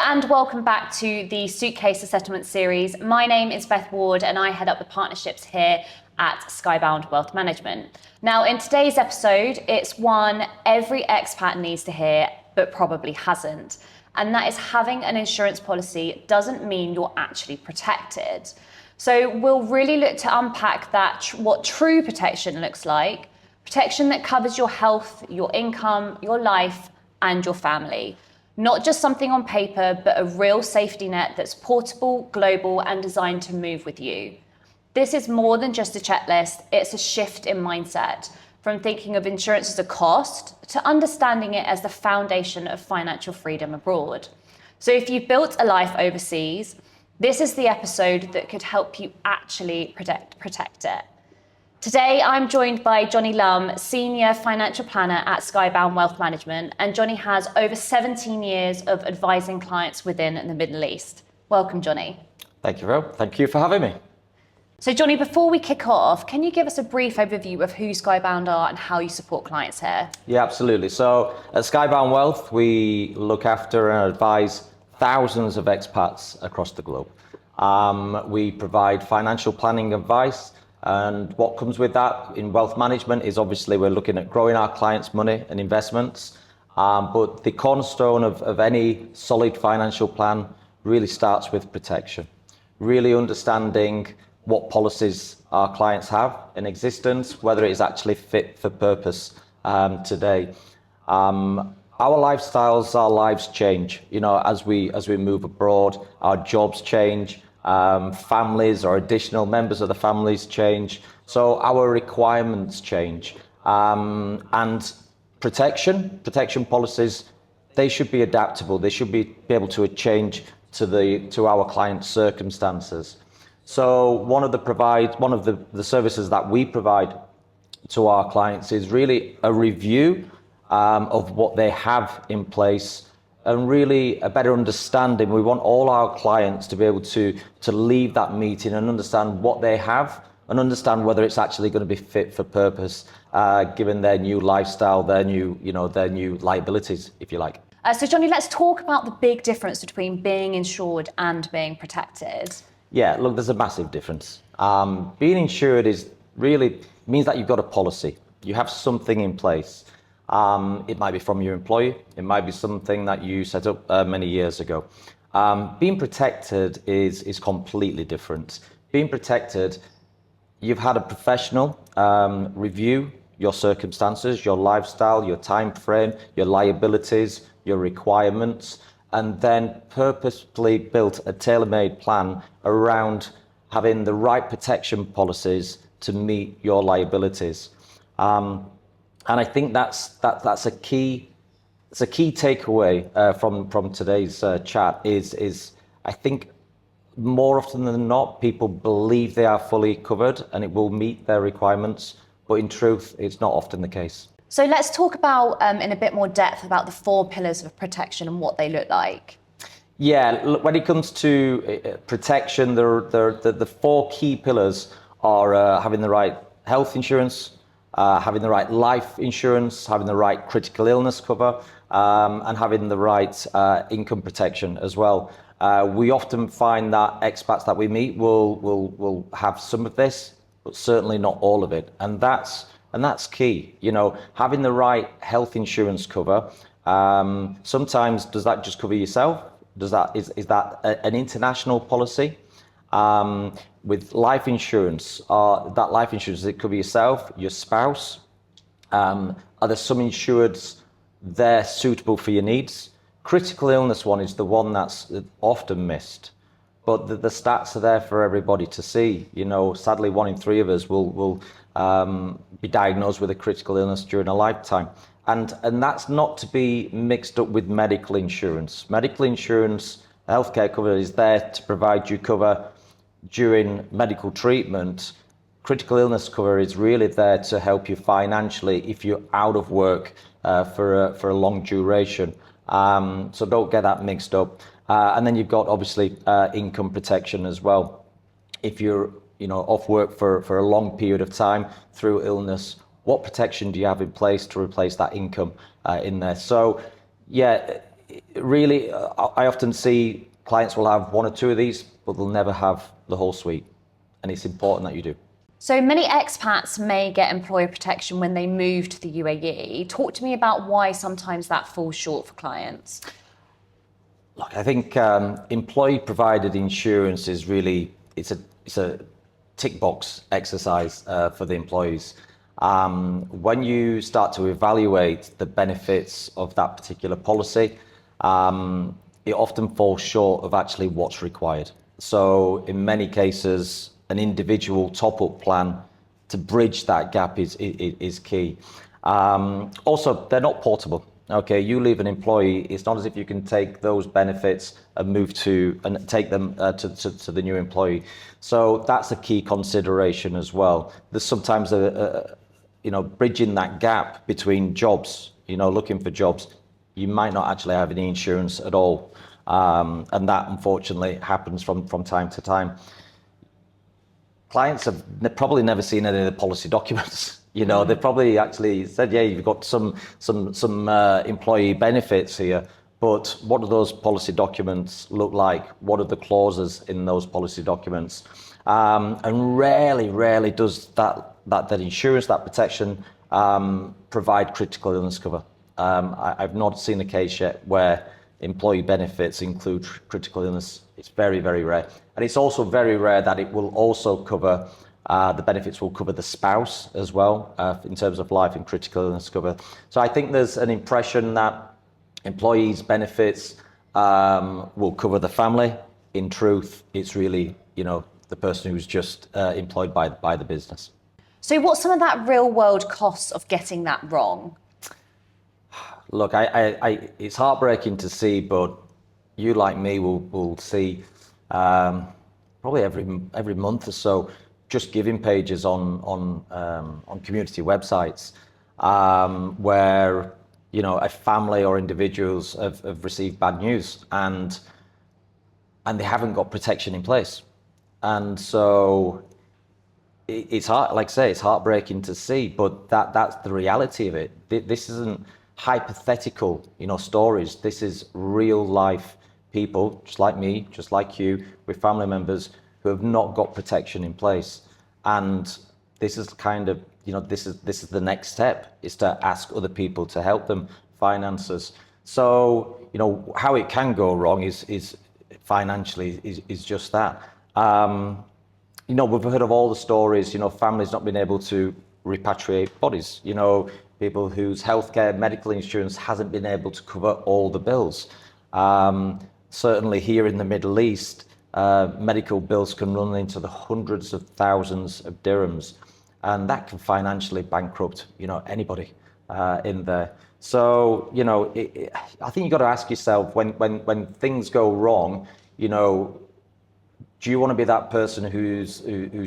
and welcome back to the Suitcase Settlement series. My name is Beth Ward and I head up the partnerships here at Skybound Wealth Management. Now, in today's episode, it's one every expat needs to hear, but probably hasn't. And that is having an insurance policy doesn't mean you're actually protected. So we'll really look to unpack that, what true protection looks like, protection that covers your health, your income, your life, and your family. Not just something on paper, but a real safety net that's portable, global, and designed to move with you. This is more than just a checklist, it's a shift in mindset from thinking of insurance as a cost to understanding it as the foundation of financial freedom abroad. So if you've built a life overseas, this is the episode that could help you actually protect it. Today, I'm joined by Jonny Lumb, Senior Financial Planner at Skybound Wealth Management, and Jonny has over 17 years of advising clients within the Middle East. Welcome, Jonny. Thank you, Rob. Thank you for having me. So, Jonny, before we kick off, can you give us a brief overview of who Skybound are and how you support clients here? Yeah, absolutely. So, at Skybound Wealth, we look after and advise thousands of expats across the globe. We provide financial planning advice. And what comes with that in wealth management is obviously we're looking at growing our clients' money and investments. But the cornerstone of any solid financial plan really starts with protection. Really understanding what policies our clients have in existence, whether it is actually fit for purpose today. Our lifestyles, our lives change. You know, as we move abroad, our jobs change. Families or additional members of the families change. So our requirements change. And protection policies, they should be adaptable. They should be able to change to our clients' circumstances. So one of the services that we provide to our clients is really a review of what they have in place, and really a better understanding. We want all our clients to be able to leave that meeting and understand what they have and understand whether it's actually going to be fit for purpose, given their new lifestyle, their new liabilities, if you like. So, Jonny, let's talk about the big difference between being insured and being protected. Yeah, look, there's a massive difference. Being insured means that you've got a policy. You have something in place. It might be from your employer. It might be something that you set up many years ago. Being protected is completely different. Being protected, you've had a professional review your circumstances, your lifestyle, your time frame, your liabilities, your requirements, and then purposefully built a tailor-made plan around having the right protection policies to meet your liabilities. And I think that's a key takeaway from today's chat is I think more often than not people believe they are fully covered and it will meet their requirements, but in truth it's not often the case. So let's talk about in a bit more depth about the 4 pillars of protection and what they look like. Yeah, look, when it comes to protection, the 4 key pillars are having the right health insurance, having the right life insurance, having the right critical illness cover, and having the right income protection as well. We often find that expats that we meet will have some of this, but certainly not all of it, and that's key. You know, having the right health insurance cover. Sometimes does that just cover yourself? Is that an international policy? With life insurance, that life insurance, it could be yourself, your spouse. Are there some insureds there suitable for your needs? Critical illness one is the one that's often missed, but the stats are there for everybody to see. You know, sadly, 1 in 3 of us will be diagnosed with a critical illness during a lifetime. And that's not to be mixed up with medical insurance. Medical insurance, healthcare cover is there to provide you cover during medical treatment. Critical illness cover is really there to help you financially if you're out of work for a long duration. So don't get that mixed up. And then you've got obviously income protection as well. If you're off work for a long period of time through illness, what protection do you have in place to replace that income in there? So yeah, really, I often see clients will have one or two of these, but they'll never have the whole suite. And it's important that you do. So many expats may get employer protection when they move to the UAE. Talk to me about why sometimes that falls short for clients. Look, I think employee provided insurance is really, it's a tick box exercise for the employees. When you start to evaluate the benefits of that particular policy, it often falls short of actually what's required. So in many cases, an individual top-up plan to bridge that gap is key. Also, they're not portable. Okay, you leave an employee, it's not as if you can take those benefits and move to and take them to the new employee. So that's a key consideration as well. There's sometimes bridging that gap between jobs, looking for jobs. You might not actually have any insurance at all. And that unfortunately happens from time to time. Clients have probably never seen any of the policy documents. They've probably actually said, yeah, you've got some employee benefits here, but what do those policy documents look like? What are the clauses in those policy documents? And rarely does that insurance, that protection, provide critical illness cover. I've not seen a case yet where employee benefits include critical illness. It's very, very rare. And it's also very rare that it will also cover, the benefits will cover the spouse as well, in terms of life and critical illness cover. So I think there's an impression that employees' benefits will cover the family. In truth, it's really, the person who's just employed by the business. So what's some of that real world costs of getting that wrong? Look, it's heartbreaking to see, but you like me will see probably every month or so just giving pages on community websites where a family or individuals have received bad news and they haven't got protection in place, and so it's hard. Like I say, it's heartbreaking to see, but that's the reality of it. This isn't hypothetical, stories. This is real life people, just like me, just like you, with family members who have not got protection in place. And this is kind of, this is the next step, is to ask other people to help them, finances. So, how it can go wrong is financially is just that. We've heard of all the stories, families not being able to repatriate bodies, people whose healthcare, medical insurance hasn't been able to cover all the bills. Certainly here in the Middle East, medical bills can run into the hundreds of thousands of dirhams, and that can financially bankrupt, anybody in there. So, I think you've got to ask yourself when things go wrong, do you want to be that person whose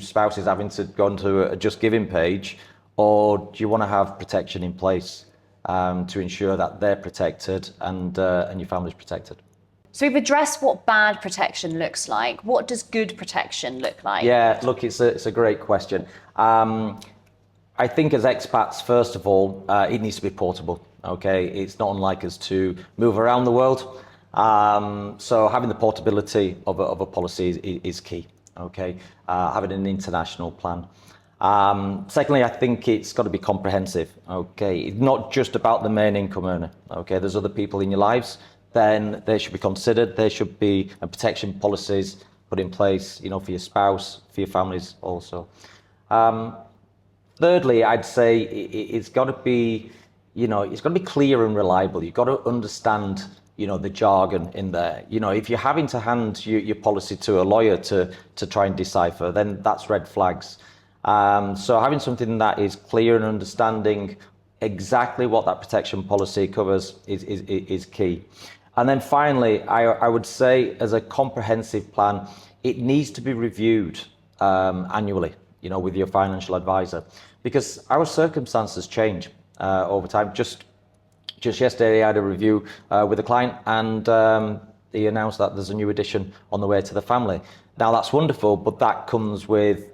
spouse is having to go onto a Just Giving page, or do you want to have protection in place to ensure that they're protected and your family's protected? So we've addressed what bad protection looks like. What does good protection look like? Yeah, look, it's a great question. I think as expats, first of all, it needs to be portable. Okay, it's not unlike us to move around the world. So having the portability of a policy is key. Okay, having an international plan. Secondly, I think it's got to be comprehensive. Okay, it's not just about the main income earner. Okay, there's other people in your lives, then they should be considered. There should be protection policies put in place, for your spouse, for your families also. Thirdly, I'd say it's got to be, it's got to be clear and reliable. You've got to understand, the jargon in there. If you're having to hand your policy to a lawyer to try and decipher, then that's red flags. So having something that is clear and understanding exactly what that protection policy covers is key. And then finally, I would say as a comprehensive plan, it needs to be reviewed annually, with your financial advisor, because our circumstances change over time. Just yesterday, I had a review with a client, and he announced that there's a new addition on the way to the family. Now that's wonderful, but that comes with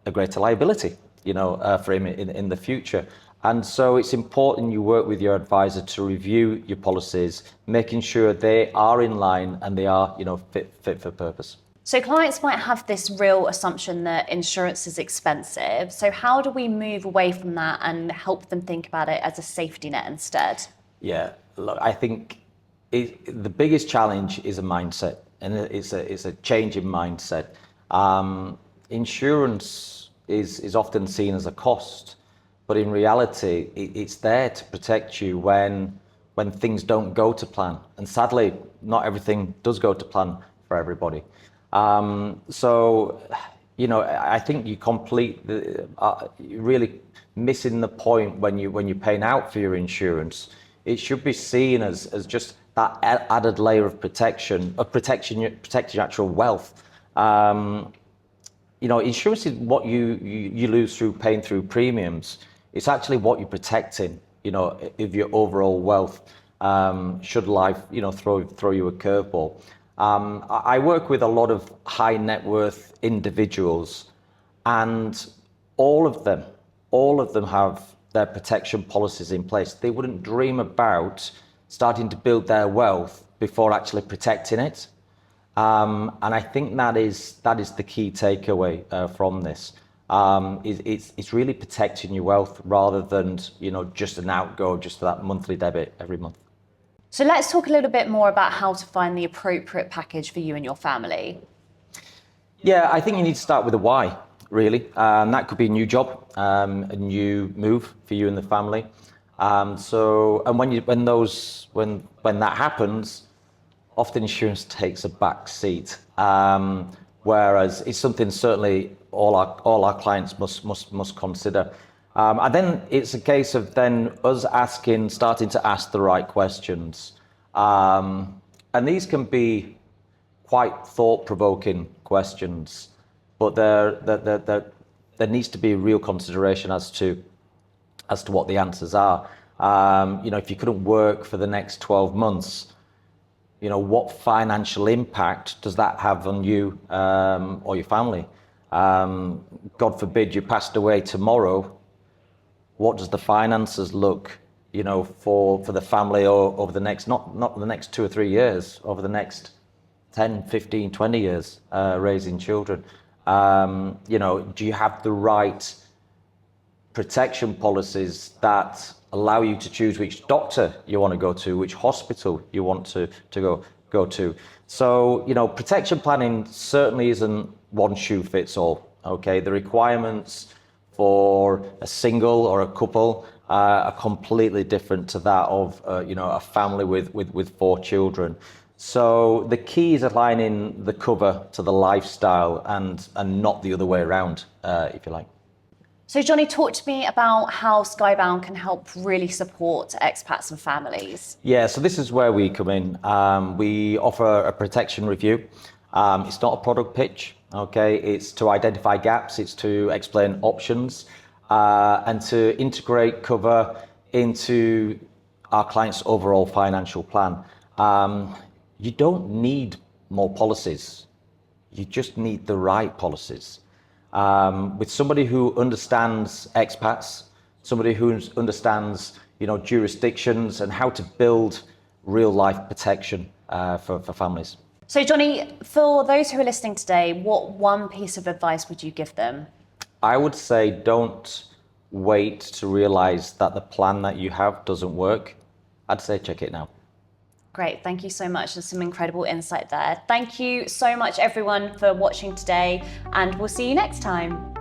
a greater liability, for him in the future. And so it's important you work with your advisor to review your policies, making sure they are in line and they are, fit for purpose. So clients might have this real assumption that insurance is expensive. So how do we move away from that and help them think about it as a safety net instead? Yeah, look, I think the biggest challenge is a mindset, and it's a change in mindset. Insurance is often seen as a cost, but in reality, it's there to protect you when things don't go to plan. And sadly, not everything does go to plan for everybody. So, I think you you're really missing the point when you're paying out for your insurance. It should be seen as just that added layer of protecting your actual wealth. Insurance is what you lose through paying through premiums. It's actually what you're protecting, of your overall wealth, should life, throw you a curveball. I work with a lot of high net worth individuals, and all of them have their protection policies in place. They wouldn't dream about starting to build their wealth before actually protecting it. And I think that is the key takeaway from this. It's really protecting your wealth rather than just an outgo, just that monthly debit every month. So let's talk a little bit more about how to find the appropriate package for you and your family. Yeah, I think you need to start with a why, really. That could be a new job, a new move for you and the family. When that happens, often insurance takes a back seat. Whereas it's something certainly all our clients must consider. And then it's a case of then us starting to ask the right questions. And these can be quite thought-provoking questions, but there needs to be real consideration as to what the answers are. If you couldn't work for the next 12 months, what financial impact does that have on you or your family? God forbid you passed away tomorrow. What does the finances look, for the family over the next, not the next 2 or 3 years, over the next 10, 15, 20 years, raising children? Do you have the right protection policies that allow you to choose which doctor you want to go to, which hospital you want to go to? So, protection planning certainly isn't one shoe fits all, okay? The requirements for a single or a couple are completely different to that of, a family with 4 children. So the key is aligning the cover to the lifestyle and not the other way around, if you like. So Johnny, talk to me about how Skybound can help really support expats and families. Yeah, so this is where we come in. We offer a protection review. It's not a product pitch, okay? It's to identify gaps, it's to explain options, and to integrate cover into our client's overall financial plan. You don't need more policies. You just need the right policies. With somebody who understands expats, somebody who understands, jurisdictions and how to build real life protection for families. So Johnny, for those who are listening today, what one piece of advice would you give them? I would say don't wait to realize that the plan that you have doesn't work. I'd say check it now. Great, thank you so much. There's some incredible insight there. Thank you so much everyone for watching today, and we'll see you next time.